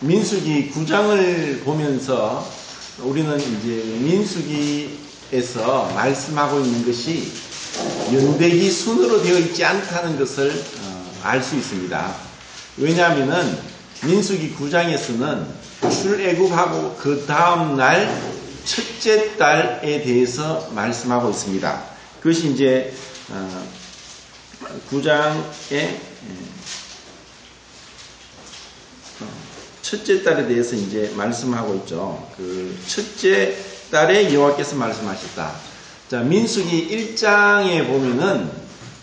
민수기 9장을 보면서 우리는 이제 민수기에서 말씀하고 있는 것이 연대기 순으로 되어 있지 않다는 것을 알 수 있습니다. 왜냐하면은 민수기 9장에서는 출애굽하고 그 다음날 첫째 달에 대해서 말씀하고 있습니다. 그것이 이제 9장의 첫째 달에 대해서 이제 말씀하고 있죠. 그 첫째 달에 여호와께서 말씀하셨다. 자, 민수기 1장에 보면은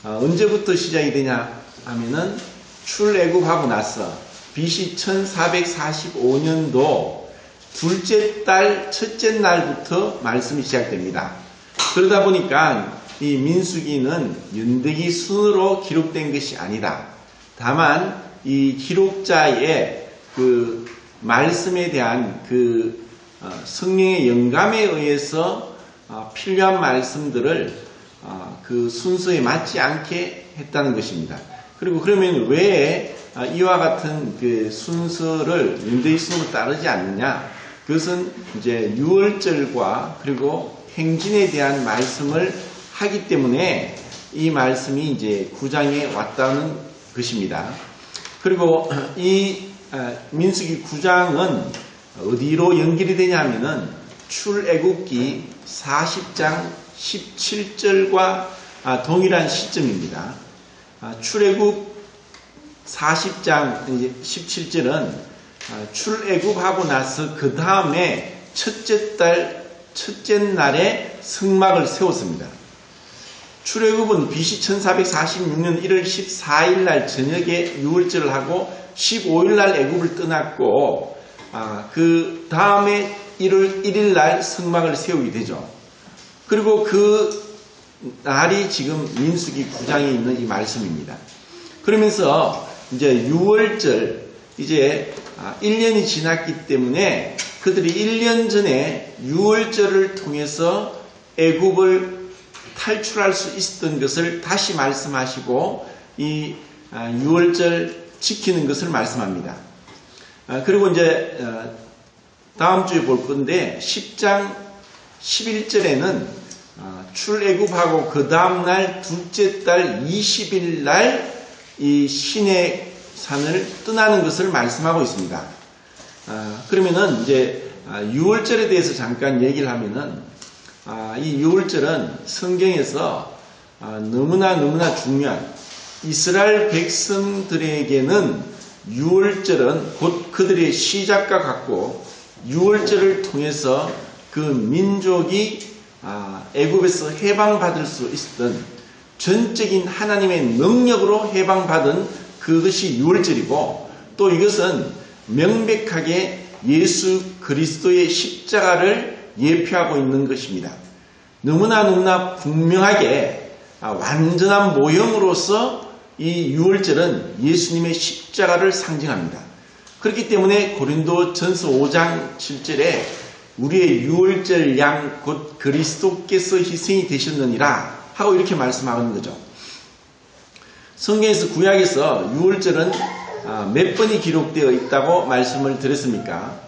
언제부터 시작이 되냐 하면은 출애굽하고 나서 BC 1445년도 둘째 달 첫째 날부터 말씀이 시작됩니다. 그러다 보니까 이 민수기는 연대기 순으로 기록된 것이 아니다. 다만 이 기록자의 그 말씀에 대한 그 성령의 영감에 의해서 필요한 말씀들을 그 순서에 맞지 않게 했다는 것입니다. 그리고 그러면 왜 이와 같은 그 순서를 연대기 순으로 따르지 않느냐? 그것은 이제 유월절과 그리고 행진에 대한 말씀을 하기 때문에 이 말씀이 이제 9장에 왔다는 것입니다. 그리고 이 민수기 9장은 어디로 연결이 되냐 하면은 출애굽기 40장 17절과 동일한 시점입니다. 출애굽 40장 17절은 출애굽하고 나서 그 다음에 첫째 달 첫째 날에 성막을 세웠습니다. 출애굽은 BC 1446년 1월 14일 날 저녁에 유월절을 하고 15일 날 애굽을 떠났고 그 다음에 1월 1일 날 성막을 세우게 되죠. 그리고 그 날이 지금 민수기 9장에 있는 이 말씀입니다. 그러면서 이제 유월절 이제 1년이 지났기 때문에 그들이 1년 전에 유월절을 통해서 애굽을 탈출할 수 있었던 것을 다시 말씀하시고 이 유월절 지키는 것을 말씀합니다. 그리고 이제 다음 주에 볼 건데 10장 11절에는 출애굽하고 그 다음날 둘째 달 20일 날 이 시내 산을 떠나는 것을 말씀하고 있습니다. 그러면은 이제 유월절에 대해서 잠깐 얘기를 하면은 이 유월절은 성경에서 너무나 중요한 이스라엘 백성들에게는 유월절은 곧 그들의 시작과 같고 유월절을 통해서 그 민족이 애굽에서 해방받을 수 있었던 전적인 하나님의 능력으로 해방받은 그것이 유월절이고 또 이것은 명백하게 예수 그리스도의 십자가를 예표하고 있는 것입니다. 너무나 분명하게 완전한 모형으로서 이 유월절은 예수님의 십자가를 상징합니다. 그렇기 때문에 고린도전서 5장 7절에 우리의 유월절 양 곧 그리스도께서 희생이 되셨느니라 하고 이렇게 말씀하는 거죠. 성경에서 구약에서 유월절은 몇 번이 기록되어 있다고 말씀을 드렸습니까?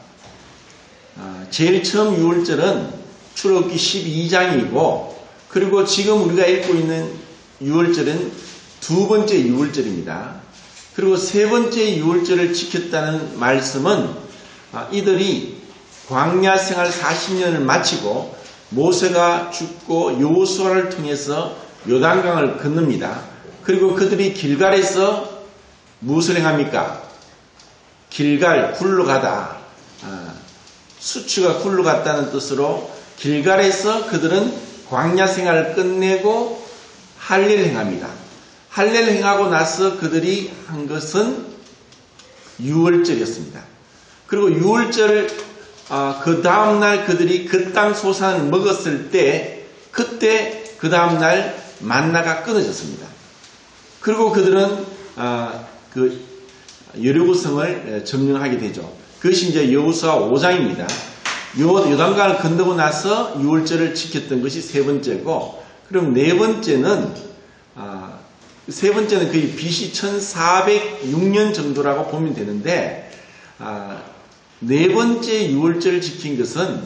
제일 처음 유월절은 출애굽기 12장이고 그리고 지금 우리가 읽고 있는 유월절은 두 번째 유월절입니다. 그리고 세 번째 유월절을 지켰다는 말씀은 이들이 광야 생활 40년을 마치고 모세가 죽고 여호수아를 통해서 요단강을 건넙니다. 그리고 그들이 길갈에서 무엇을 행합니까? 길갈, 굴러가다. 수치가 굴러갔다는 뜻으로 길갈에서 그들은 광야 생활을 끝내고 할례를 행합니다. 할례를 행하고 나서 그들이 한 것은 유월절이었습니다. 그리고 유월절 그 다음날 그들이 그 땅 소산을 먹었을 때 그때 그 다음날 만나가 끊어졌습니다. 그리고 그들은 그 여리고성을 점령하게 되죠. 그것이 이제 여호수아 5장입니다. 요단강을 건너고 나서 유월절을 지켰던 것이 세 번째고, 그럼 네 번째는 세 번째는 거의 BC 1406년 정도라고 보면 되는데 네 번째 유월절을 지킨 것은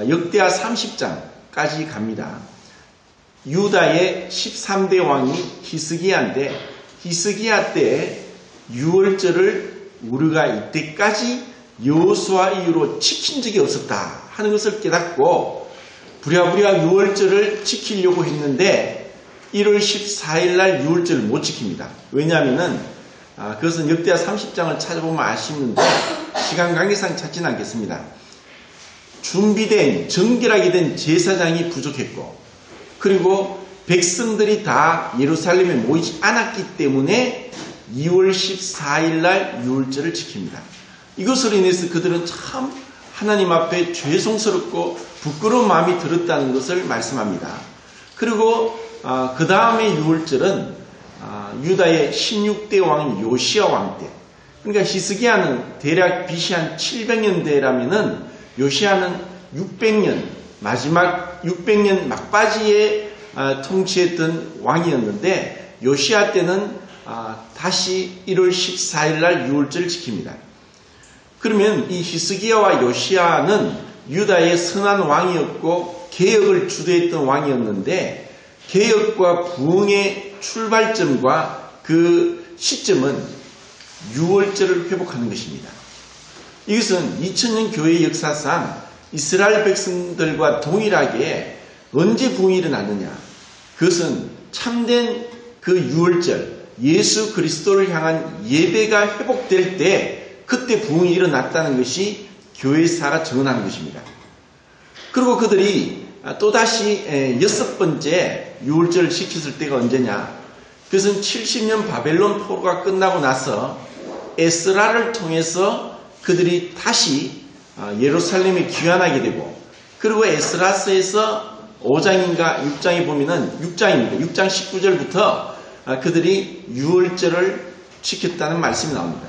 역대하 30장까지 갑니다. 유다의 13대 왕이 히스기야인데 히스기야 때 유월절을 우리가 이때까지 여호수아 이후로 지킨 적이 없었다 하는 것을 깨닫고 부랴부랴 유월절을 지키려고 했는데 1월 14일 날 유월절을 못 지킵니다. 왜냐하면 그것은 역대하 30장을 찾아보면 아시는데 시간 관계상 찾지는 않겠습니다. 준비된 정결하게 된 제사장이 부족했고 그리고 백성들이 다 예루살렘에 모이지 않았기 때문에 2월 14일 날 유월절을 지킵니다. 이것으로 인해서 그들은 참 하나님 앞에 죄송스럽고 부끄러운 마음이 들었다는 것을 말씀합니다. 그리고 그 다음에 유월절은 유다의 16대 왕인 요시야 왕 때, 그러니까 히스기야는 대략 BC 한 700년대라면은 요시야는 600년 마지막 600년 막바지에 통치했던 왕이었는데 요시야 때는 다시 1월 14일 날 유월절을 지킵니다. 그러면 이 히스기야와 요시야는 유다의 선한 왕이었고 개혁을 주도했던 왕이었는데 개혁과 부흥의 출발점과 그 시점은 유월절을 회복하는 것입니다. 이것은 2000년 교회 역사상 이스라엘 백성들과 동일하게 언제 부흥이 일어났느냐? 그것은 참된 그 유월절, 예수 그리스도를 향한 예배가 회복될 때 그때 부흥이 일어났다는 것이 교회사가 증언하는 것입니다. 그리고 그들이 또다시 6번째 유월절을 지켰을 때가 언제냐? 그것은 70년 바벨론 포로가 끝나고 나서 에스라를 통해서 그들이 다시 예루살렘에 귀환하게 되고 그리고 에스라서에서 5장인가 6장에 보면은 6장입니다. 6장 19절부터 그들이 유월절을 지켰다는 말씀이 나옵니다.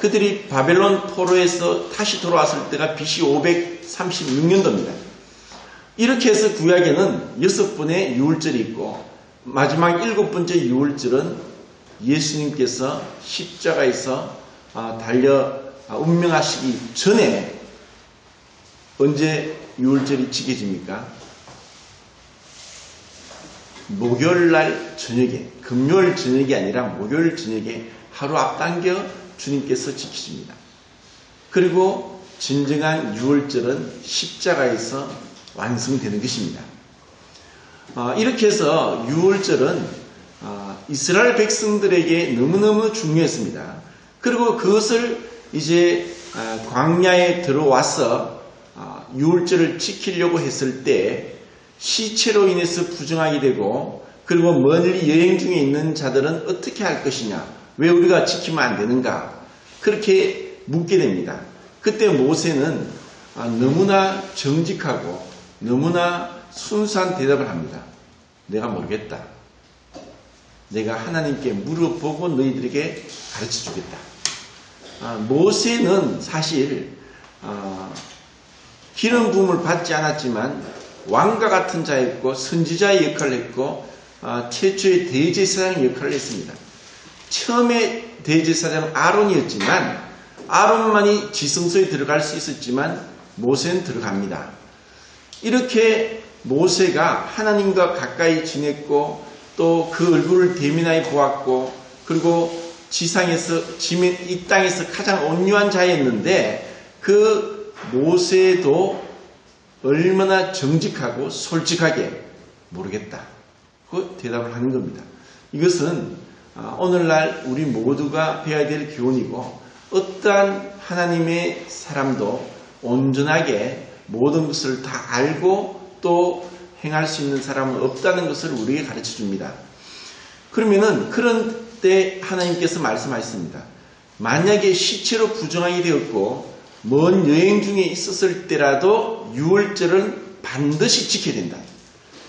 그들이 바벨론 포로에서 다시 돌아왔을 때가 BC 536년도입니다. 이렇게 해서 구약에는 6번의 유월절이 있고 마지막 7번째 유월절은 예수님께서 십자가에서 달려 운명하시기 전에 언제 유월절이 지켜집니까? 목요일날 저녁에, 금요일 저녁이 아니라 목요일 저녁에 하루 앞당겨 주님께서 지키십니다. 그리고 진정한 유월절은 십자가에서 완성되는 것입니다. 이렇게 해서 유월절은 이스라엘 백성들에게 너무너무 중요했습니다. 그리고 그것을 이제 광야에 들어와서 유월절을 지키려고 했을 때 시체로 인해서 부정하게 되고 그리고 멀리 여행 중에 있는 자들은 어떻게 할 것이냐? 왜 우리가 지키면 안 되는가? 그렇게 묻게 됩니다. 그때 모세는 너무나 정직하고 너무나 순수한 대답을 합니다. 내가 모르겠다. 내가 하나님께 물어보고 너희들에게 가르쳐 주겠다. 모세는 사실 기름 부음을 받지 않았지만 왕과 같은 자였고 선지자의 역할을 했고 최초의 대제사장 역할을 했습니다. 처음에 대제사장은 아론이었지만 아론만이 지성소에 들어갈 수 있었지만 모세는 들어갑니다. 이렇게 모세가 하나님과 가까이 지냈고 또 그 얼굴을 대면하여 보았고 그리고 이 땅에서 가장 온유한 자였는데 그 모세도 얼마나 정직하고 솔직하게 모르겠다. 그 대답을 하는 겁니다. 이것은 오늘날 우리 모두가 배워야 될 교훈이고 어떠한 하나님의 사람도 온전하게 모든 것을 다 알고 또 행할 수 있는 사람은 없다는 것을 우리에게 가르쳐 줍니다. 그러면은 그런 때 하나님께서 말씀하셨습니다. 만약에 시체로 부정하게 되었고 먼 여행 중에 있었을 때라도 유월절은 반드시 지켜야 된다.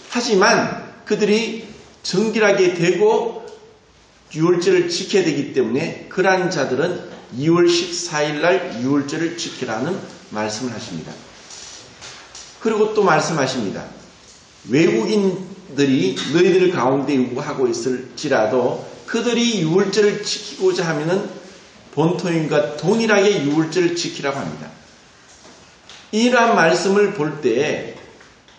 하지만 그들이 정결하게 되고 유월절을 지켜야 되기 때문에 그러한 자들은 2월 14일 날 유월절을 지키라는 말씀을 하십니다. 그리고 또 말씀하십니다. 외국인들이 너희들 가운데 요구하고 있을지라도 그들이 유월절을 지키고자 하면은 본토인과 동일하게 유월절을 지키라고 합니다. 이러한 말씀을 볼 때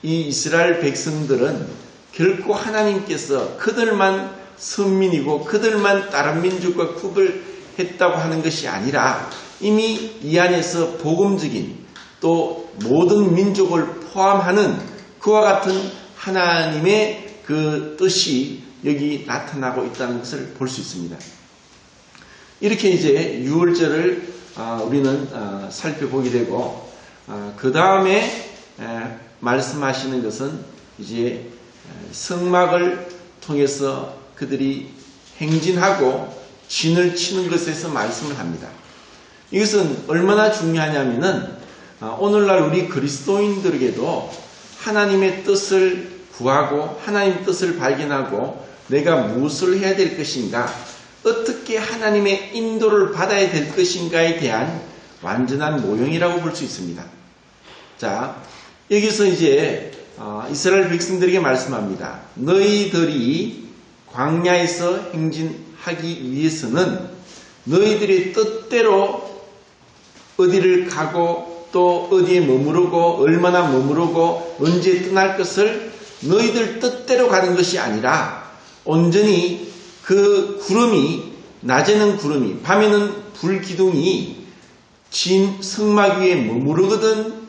이 이스라엘 백성들은 결코 하나님께서 그들만 선민이고 그들만 다른 민족과 구별했다고 하는 것이 아니라 이미 이 안에서 복음적인 또 모든 민족을 포함하는 그와 같은 하나님의 그 뜻이 여기 나타나고 있다는 것을 볼 수 있습니다. 이렇게 이제 유월절을 우리는 살펴보게 되고 그 다음에 말씀하시는 것은 이제 성막을 통해서 그들이 행진하고 진을 치는 것에서 말씀을 합니다. 이것은 얼마나 중요하냐면은 오늘날 우리 그리스도인들에게도 하나님의 뜻을 구하고 하나님의 뜻을 발견하고 내가 무엇을 해야 될 것인가, 어떻게 하나님의 인도를 받아야 될 것인가에 대한 완전한 모형이라고 볼 수 있습니다. 자, 여기서 이제 이스라엘 백성들에게 말씀합니다. 너희들이 광야에서 행진하기 위해서는 너희들의 뜻대로 어디를 가고 또 어디에 머무르고 얼마나 머무르고 언제 떠날 것을 너희들 뜻대로 가는 것이 아니라 온전히 그 구름이, 낮에는 구름이, 밤에는 불기둥이 진 성막 위에 머무르거든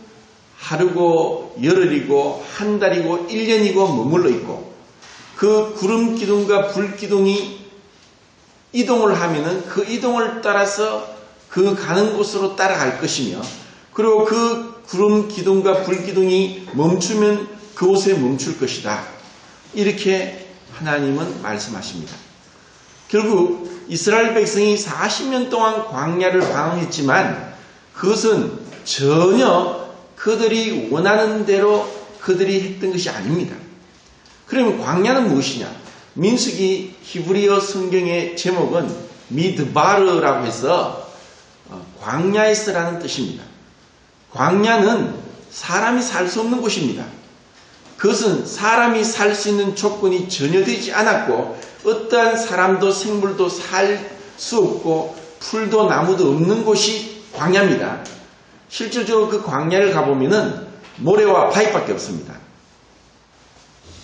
하루고 열흘이고 한 달이고 1년이고 머물러 있고, 그 구름 기둥과 불 기둥이 이동을 하면은 그 이동을 따라서 그 가는 곳으로 따라갈 것이며, 그리고 그 구름 기둥과 불 기둥이 멈추면 그곳에 멈출 것이다. 이렇게 하나님은 말씀하십니다. 결국 이스라엘 백성이 40년 동안 광야를 방황했지만 그것은 전혀 그들이 원하는 대로 그들이 했던 것이 아닙니다. 그러면 광야는 무엇이냐? 민수기 히브리어 성경의 제목은 미드바르라고 해서 광야에서라는 뜻입니다. 광야는 사람이 살 수 없는 곳입니다. 그것은 사람이 살 수 있는 조건이 전혀 되지 않았고 어떠한 사람도 생물도 살 수 없고 풀도 나무도 없는 곳이 광야입니다. 실질적으로 그 광야를 가보면은 모래와 바위밖에 없습니다.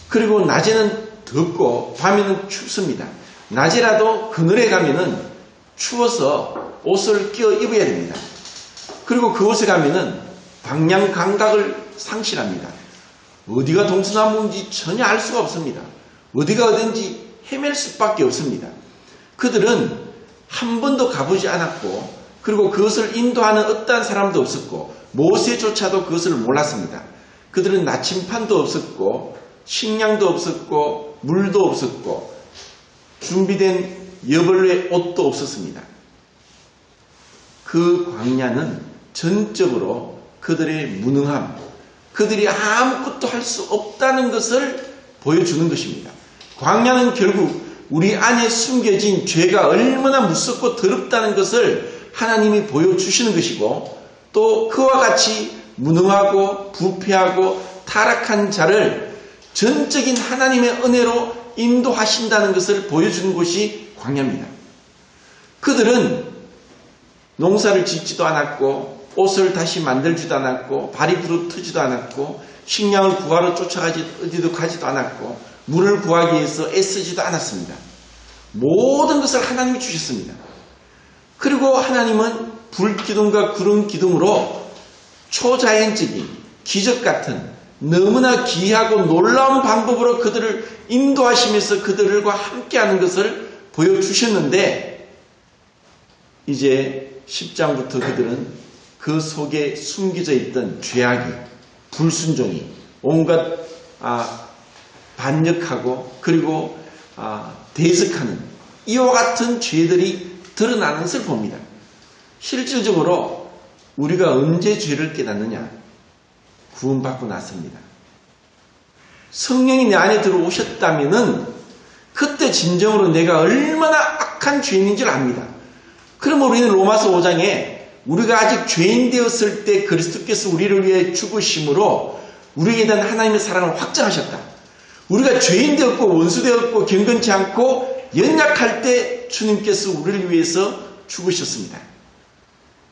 그리고 낮에는 덥고 밤에는 춥습니다. 낮이라도 그늘에 가면은 추워서 옷을 끼워 입어야 됩니다. 그리고 그곳에 가면은 방향 감각을 상실합니다. 어디가 동서남북인지 전혀 알 수가 없습니다. 어디가 어딘지 헤맬 수밖에 없습니다. 그들은 한 번도 가보지 않았고, 그리고 그것을 인도하는 어떠한 사람도 없었고 모세조차도 그것을 몰랐습니다. 그들은 나침판도 없었고 식량도 없었고 물도 없었고 준비된 여벌의 옷도 없었습니다. 그 광야는 전적으로 그들의 무능함, 그들이 아무것도 할 수 없다는 것을 보여주는 것입니다. 광야는 결국 우리 안에 숨겨진 죄가 얼마나 무섭고 더럽다는 것을 하나님이 보여주시는 것이고, 또 그와 같이 무능하고 부패하고 타락한 자를 전적인 하나님의 은혜로 인도하신다는 것을 보여주는 곳이 광야입니다. 그들은 농사를 짓지도 않았고 옷을 다시 만들지도 않았고 발이 부르트지도 않았고 식량을 구하러 쫓아가지 어디도 가지도 않았고 물을 구하기 위해서 애쓰지도 않았습니다. 모든 것을 하나님이 주셨습니다. 그리고 하나님은 불기둥과 구름기둥으로 초자연적인 기적 같은 너무나 귀하고 놀라운 방법으로 그들을 인도하시면서 그들과 함께하는 것을 보여주셨는데, 이제 10장부터 그들은 그 속에 숨겨져 있던 죄악이, 불순종이, 온갖 반역하고 그리고 대적하는 이와 같은 죄들이 드러나는 것을 봅니다. 실질적으로 우리가 언제 죄를 깨닫느냐? 구원받고 났습니다. 성령이 내 안에 들어오셨다면은 그때 진정으로 내가 얼마나 악한 죄인인지를 압니다. 그러면 우리는 로마서 5장에 우리가 아직 죄인 되었을 때 그리스도께서 우리를 위해 죽으심으로 우리에게 대한 하나님의 사랑을 확증하셨다. 우리가 죄인 되었고 원수 되었고 경건치 않고 연약할 때 주님께서 우리를 위해서 죽으셨습니다.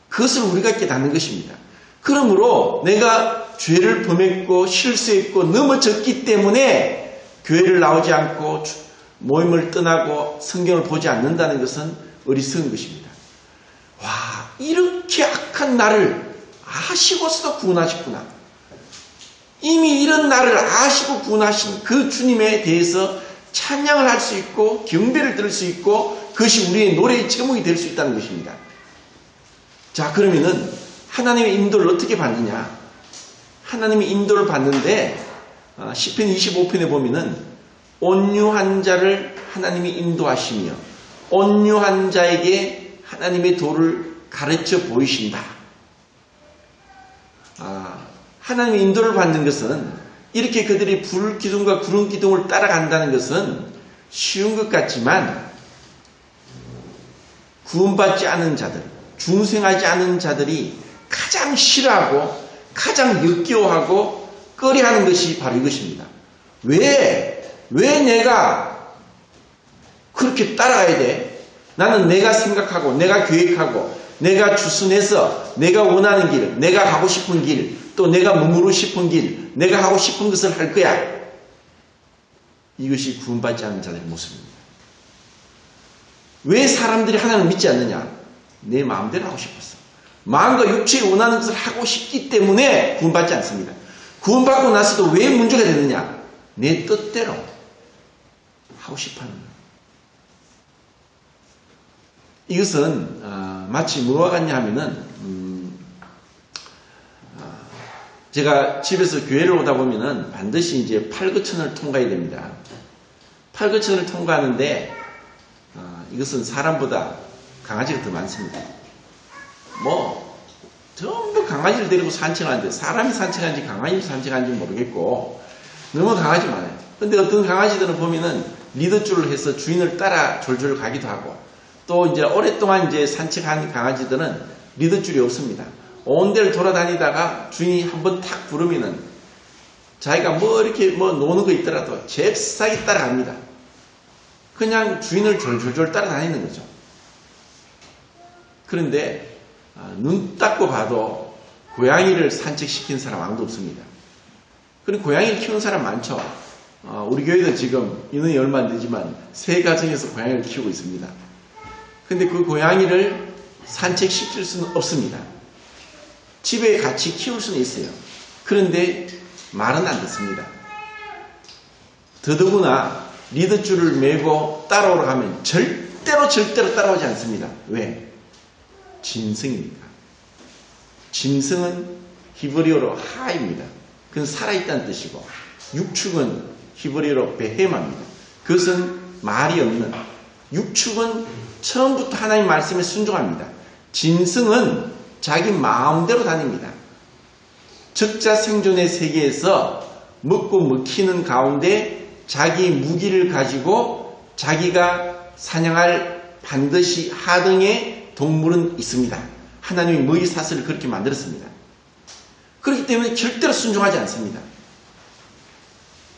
그것을 우리가 깨닫는 것입니다. 그러므로 내가 죄를 범했고 실수했고 넘어졌기 때문에 교회를 나오지 않고 모임을 떠나고 성경을 보지 않는다는 것은 어리석은 것입니다. 와, 이렇게 악한 나를 아시고서도 구원하셨구나. 이미 이런 나를 아시고 구원하신 그 주님에 대해서 찬양을 할 수 있고 경배를 들을 수 있고 그것이 우리의 노래의 제목이 될 수 있다는 것입니다. 자, 그러면은 하나님의 인도를 어떻게 받느냐? 하나님의 인도를 받는데 시편 25편에 보면은 온유한 자를 하나님이 인도하시며 온유한 자에게 하나님의 도를 가르쳐 보이신다. 하나님의 인도를 받는 것은 이렇게 그들이 불 기둥과 구름 기둥을 따라간다는 것은 쉬운 것 같지만 구원받지 않은 자들, 중생하지 않은 자들이 가장 싫어하고 가장 역겨워하고 꺼려하는 것이 바로 이것입니다. 왜 내가 그렇게 따라가야 돼? 나는 내가 생각하고 내가 계획하고 내가 주선해서 내가 원하는 길, 내가 가고 싶은 길, 또 내가 머무르고 싶은 길, 내가 하고 싶은 것을 할 거야. 이것이 구원받지 않는 자들의 모습입니다. 왜 사람들이 하나님을 믿지 않느냐? 내 마음대로 하고 싶었어. 마음과 육체가 원하는 것을 하고 싶기 때문에 구원받지 않습니다. 구원받고 나서도 왜 문제가 되느냐? 내 뜻대로 하고 싶어하는 거예요. 이것은 마치 뭐와 같냐 하면은 제가 집에서 교회를 오다 보면은 반드시 이제 팔거천을 통과해야 됩니다. 팔거천을 통과하는데 이것은 사람보다 강아지가 더 많습니다. 전부 강아지를 데리고 산책하는데 사람이 산책하는지 강아지를 산책하는지 모르겠고 너무 강아지 많아요. 근데 어떤 강아지들은 보면은 리더줄을 해서 주인을 따라 졸졸 가기도 하고 또 이제 오랫동안 이제 산책한 강아지들은 리더줄이 없습니다. 온 데를 돌아다니다가 주인이 한번 탁 부르면은 자기가 이렇게 노는 거 있더라도 잽싸게 따라갑니다. 그냥 주인을 졸졸졸 따라다니는 거죠. 그런데 눈 닦고 봐도 고양이를 산책시킨 사람 아무도 없습니다. 그리고 고양이를 키우는 사람 많죠. 우리 교회도 지금 인원이 얼마 안 되지만 3가정에서 고양이를 키우고 있습니다. 근데 그 고양이를 산책시킬 수는 없습니다. 집에 같이 키울 수는 있어요. 그런데 말은 안 듣습니다. 더더구나 리더줄을 메고 따라오러 가면 절대로 따라오지 않습니다. 왜? 짐승이니까. 짐승은 히브리어로 하입니다. 그건 살아있다는 뜻이고 육축은 히브리어로 베헤마입니다. 그것은 말이 없는, 육축은 처음부터 하나님 말씀에 순종합니다. 짐승은 자기 마음대로 다닙니다. 적자 생존의 세계에서 먹고 먹히는 가운데 자기 무기를 가지고 자기가 사냥할 반드시 하등의 동물은 있습니다. 하나님이 먹이 사슬을 그렇게 만들었습니다. 그렇기 때문에 절대로 순종하지 않습니다.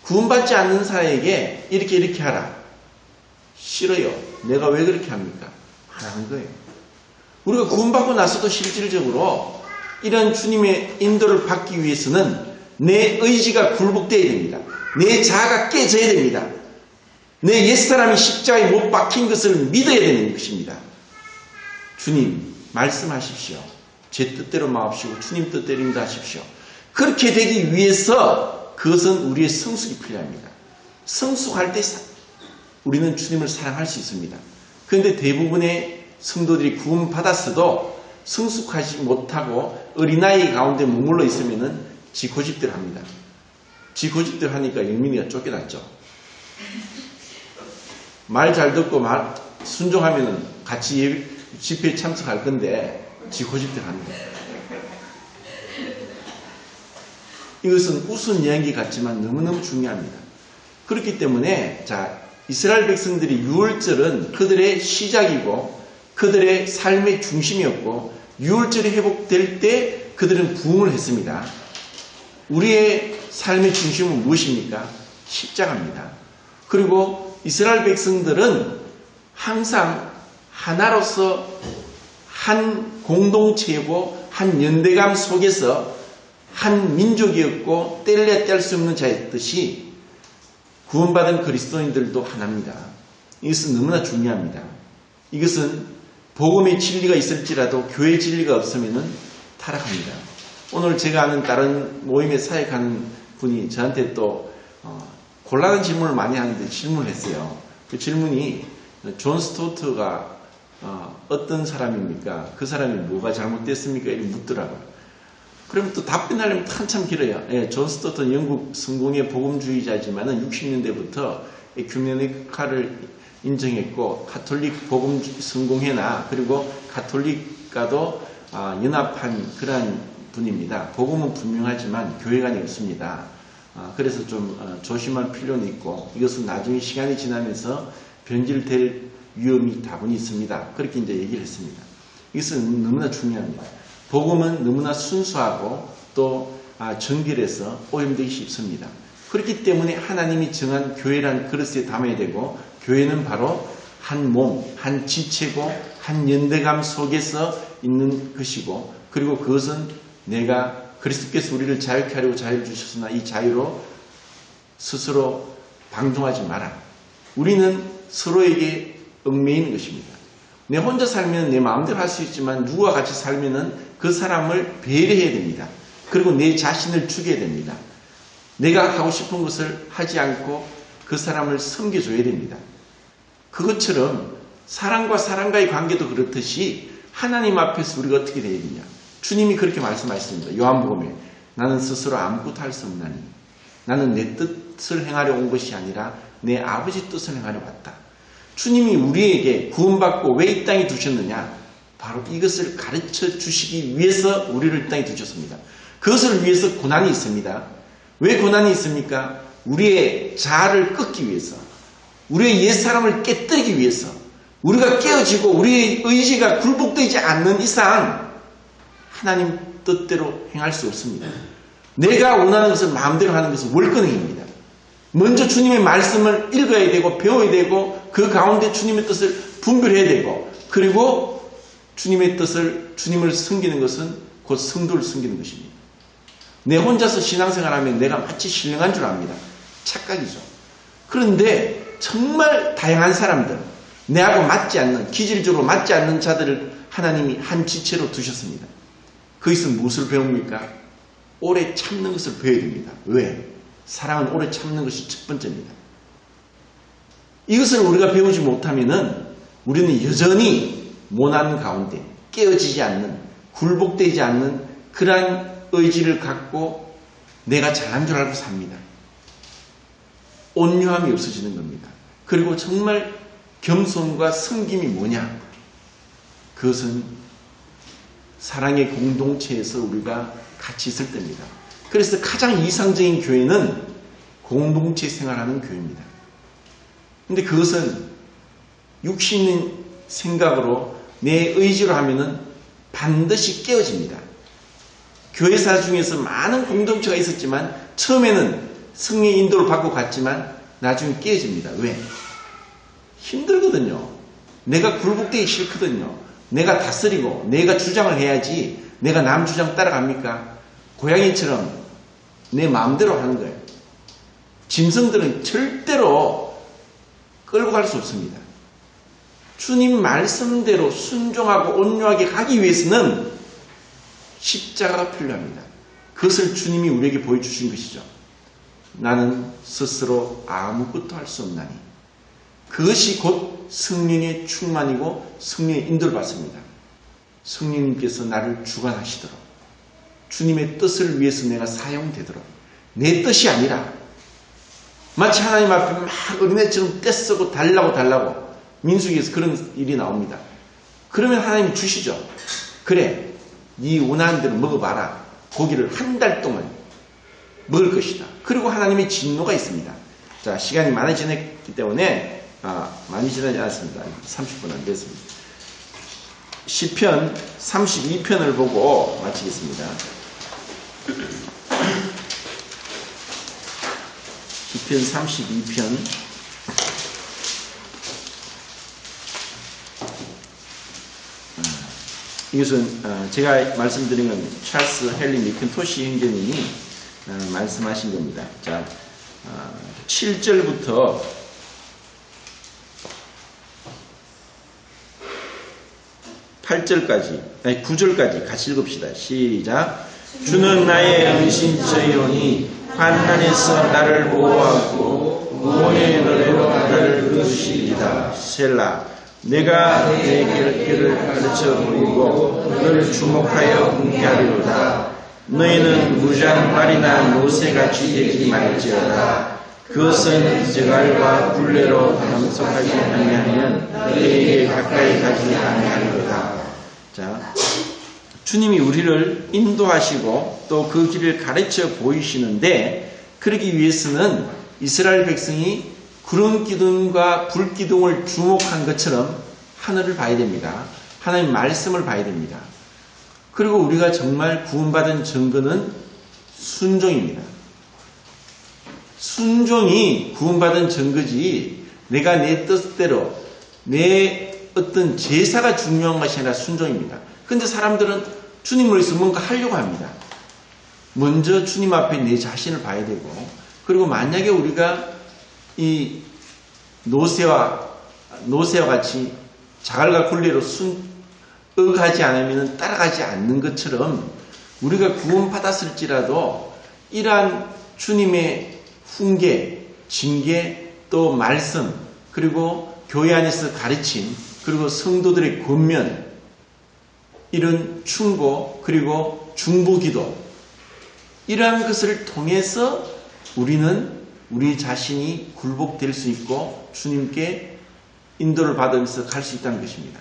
구원받지 않는 사람에게 이렇게 하라. 싫어요. 내가 왜 그렇게 합니까? 안 하는 거예요. 우리가 구원받고 나서도 실질적으로 이런 주님의 인도를 받기 위해서는 내 의지가 굴복되어야 됩니다. 내 자아가 깨져야 됩니다. 내 옛사람이 십자가에 못 박힌 것을 믿어야 되는 것입니다. 주님 말씀하십시오. 제 뜻대로 마옵시고 주님 뜻대로 인도하십시오. 그렇게 되기 위해서 그것은 우리의 성숙이 필요합니다. 성숙할 때 우리는 주님을 사랑할 수 있습니다. 그런데 대부분의 성도들이 구원받았어도 성숙하지 못하고 어린아이 가운데 머물러 있으면 지 고집대로 합니다. 지 고집대로 하니까 영민이가 쫓겨났죠. 말 잘 듣고 순종하면 같이 집회에 참석할 건데 지 고집대로 합니다. 이것은 우스운 이야기 같지만 너무너무 중요합니다. 그렇기 때문에 이스라엘 백성들이 유월절은 그들의 시작이고 그들의 삶의 중심이었고 유월절이 회복될 때 그들은 부흥을 했습니다. 우리의 삶의 중심은 무엇입니까? 십자가입니다. 그리고 이스라엘 백성들은 항상 하나로서 한 공동체이고 한 연대감 속에서 한 민족이었고 뗄래야 뗄 수 없는 자였듯이 구원받은 그리스도인들도 하나입니다. 이것은 너무나 중요합니다. 이것은 복음의 진리가 있을지라도 교회의 진리가 없으면 타락합니다. 오늘 제가 아는 다른 모임에 사역하는 분이 저한테 또 곤란한 질문을 많이 하는데 질문을 했어요. 그 질문이 존 스토트가 어떤 사람입니까? 그 사람이 뭐가 잘못됐습니까? 이렇게 묻더라고요. 그러면 또 답변하려면 한참 길어요. 예, 존 스토트는 영국 성공의 복음주의자지만 60년대부터 에큐메니카를 인정했고 가톨릭 복음 성공회나 그리고 가톨릭과도 연합한 그러한 분입니다. 복음은 분명하지만 교회관이 없습니다. 그래서 좀 조심할 필요는 있고 이것은 나중에 시간이 지나면서 변질될 위험이 다분히 있습니다. 그렇게 이제 얘기를 했습니다. 이것은 너무나 중요합니다. 복음은 너무나 순수하고 또 정결해서 오염되기 쉽습니다. 그렇기 때문에 하나님이 정한 교회란 그릇에 담아야 되고 교회는 바로 한 몸, 한 지체고 한 연대감 속에서 있는 것이고 그리고 그것은 내가 그리스도께서 우리를 자유케 하려고 자유를 주셨으나 이 자유로 스스로 방종하지 마라. 우리는 서로에게 얽매이는 것입니다. 내 혼자 살면 내 마음대로 할 수 있지만 누구와 같이 살면은 그 사람을 배려해야 됩니다. 그리고 내 자신을 죽여야 됩니다. 내가 하고 싶은 것을 하지 않고 그 사람을 섬겨줘야 됩니다. 그것처럼 사람과 사람과의 관계도 그렇듯이 하나님 앞에서 우리가 어떻게 돼야 되냐. 주님이 그렇게 말씀하셨습니다. 요한복음에 나는 스스로 아무것도 할 수 없나니 나는 내 뜻을 행하려 온 것이 아니라 내 아버지 뜻을 행하려 왔다. 주님이 우리에게 구원받고 왜 이 땅에 두셨느냐? 바로 이것을 가르쳐 주시기 위해서 우리를 이 땅에 두셨습니다. 그것을 위해서 고난이 있습니다. 왜 고난이 있습니까? 우리의 자아를 꺾기 위해서, 우리의 옛사람을 깨뜨리기 위해서, 우리가 깨어지고 우리의 의지가 굴복되지 않는 이상 하나님 뜻대로 행할 수 없습니다. 내가 원하는 것을 마음대로 하는 것은 월권행입니다. 먼저 주님의 말씀을 읽어야 되고 배워야 되고 그 가운데 주님의 뜻을 분별해야 되고 그리고 주님의 뜻을 주님을 섬기는 것은 곧 성도를 섬기는 것입니다. 내 혼자서 신앙생활하면 내가 마치 신령한 줄 압니다. 착각이죠. 그런데 정말 다양한 사람들 내하고 맞지 않는 기질적으로 맞지 않는 자들을 하나님이 한 지체로 두셨습니다. 거기서 무엇을 배웁니까? 오래 참는 것을 배워야 됩니다. 왜? 사랑은 오래 참는 것이 첫 번째입니다. 이것을 우리가 배우지 못하면은 우리는 여전히 모난 가운데 깨어지지 않는 굴복되지 않는 그러한 의지를 갖고 내가 잘한 줄 알고 삽니다. 온유함이 없어지는 겁니다. 그리고 정말 겸손과 섬김이 뭐냐? 그것은 사랑의 공동체에서 우리가 같이 있을 때입니다. 그래서 가장 이상적인 교회는 공동체 생활하는 교회입니다. 근데 그것은 육신의 생각으로 내 의지로 하면은 반드시 깨어집니다. 교회사 중에서 많은 공동체가 있었지만 처음에는 성령의 인도를 받고 갔지만 나중에 깨어집니다. 왜? 힘들거든요. 내가 굴복되기 싫거든요. 내가 다스리고 내가 주장을 해야지 내가 남 주장 따라갑니까? 고양이처럼 내 마음대로 하는 거예요. 짐승들은 절대로 끌고 갈 수 없습니다. 주님 말씀대로 순종하고 온유하게 가기 위해서는 십자가가 필요합니다. 그것을 주님이 우리에게 보여주신 것이죠. 나는 스스로 아무것도 할 수 없나니 그것이 곧 성령의 충만이고 성령의 인도를 받습니다. 성령님께서 나를 주관하시도록 주님의 뜻을 위해서 내가 사용되도록 내 뜻이 아니라 마치 하나님 앞에 막 어린애처럼 떼쓰고 달라고 민수기에서 그런 일이 나옵니다. 그러면 하나님이 주시죠. 그래 네 원하는 대로 먹어봐라. 고기를 한 달 동안 먹을 것이다. 그리고 하나님의 진노가 있습니다. 자, 시간이 많이 지났기 때문에 많이 지나지 않았습니다. 30분 안 됐습니다. 시편 32편을 보고 마치겠습니다. 시편 32편 이것은 제가 말씀드린 건 찰스 헨리 미켄토시 형제님이 말씀하신 겁니다. 자, 7절부터 8절까지, 아니 9절까지 같이 읽읍시다. 시작. 주는 나의 은신처이오니 환난에서 나를 보호하고 구원의 노래로 나를 이루시리다. 셀라. 내가 내 길을 가르쳐 보이고 너를 주목하여 분개하리로다. 너희는 무장발이나 노새같이 되지 말지어다. 그것은 저갈과 굴레로 감속하지 아니하면 너희에게 가까이 가지 아니하리로다. 자, 주님이 우리를 인도하시고 또 그 길을 가르쳐 보이시는데, 그러기 위해서는 이스라엘 백성이 구름 기둥과 불 기둥을 주목한 것처럼 하늘을 봐야 됩니다. 하나님 말씀을 봐야 됩니다. 그리고 우리가 정말 구원받은 증거는 순종입니다. 순종이 구원받은 증거지, 내가 내 뜻대로 내 어떤 제사가 중요한 것이 아니라 순종입니다. 그런데 사람들은 주님을 위해서 뭔가 하려고 합니다. 먼저 주님 앞에 내 자신을 봐야 되고, 그리고 만약에 우리가 이 노새와 같이 자갈과 굴레로 응하지 않으면 따라가지 않는 것처럼, 우리가 구원받았을지라도 이러한 주님의 훈계, 징계, 또 말씀, 그리고 교회 안에서 가르침, 그리고 성도들의 권면, 이런 충고, 그리고 중보기도, 이러한 것을 통해서 우리는 우리 자신이 굴복될 수 있고 주님께 인도를 받으면서 갈 수 있다는 것입니다.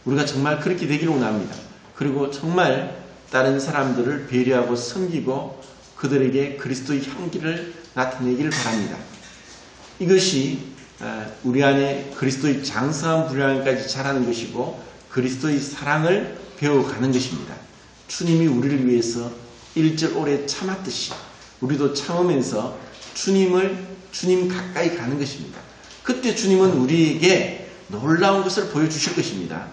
우리가 정말 그렇게 되기를 원합니다. 그리고 정말 다른 사람들을 배려하고 섬기고 그들에게 그리스도의 향기를 나타내기를 바랍니다. 이것이 우리 안에 그리스도의 장성한 분량까지 자라는 것이고 그리스도의 사랑을 배워가는 것입니다. 주님이 우리를 위해서 1절 오래 참았듯이 우리도 참으면서 주님 가까이 가는 것입니다. 그때 주님은 우리에게 놀라운 것을 보여주실 것입니다.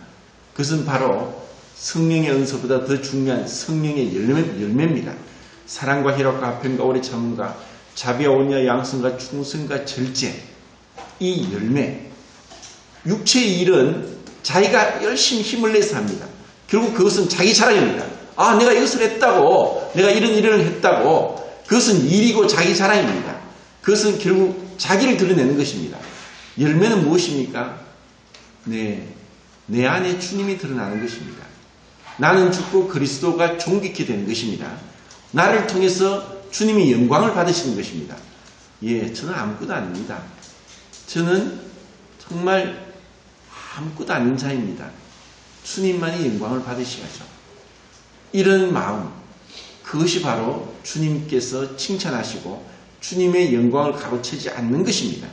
그것은 바로 성령의 은사보다 더 중요한 성령의 열매입니다. 사랑과 희락과 화평과 오래 참음과 자비와 온유와 양성과 충성과 절제, 이 열매. 육체의 일은 자기가 열심히 힘을 내서 합니다. 결국 그것은 자기 자랑입니다. 아, 내가 이것을 했다고, 내가 이런 일을 했다고, 그것은 일이고 자기 자랑입니다. 그것은 결국 자기를 드러내는 것입니다. 열매는 무엇입니까? 내 안에 주님이 드러나는 것입니다. 나는 죽고 그리스도가 존귀케 되는 것입니다. 나를 통해서 주님이 영광을 받으시는 것입니다. 예, 저는 아무것도 아닙니다. 저는 정말 아무것도 아닌 자입니다. 주님만이 영광을 받으셔야죠. 이런 마음, 그것이 바로 주님께서 칭찬하시고 주님의 영광을 가로채지 않는 것입니다.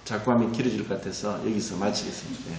자꾸 하면 길어질 것 같아서 여기서 마치겠습니다. 네.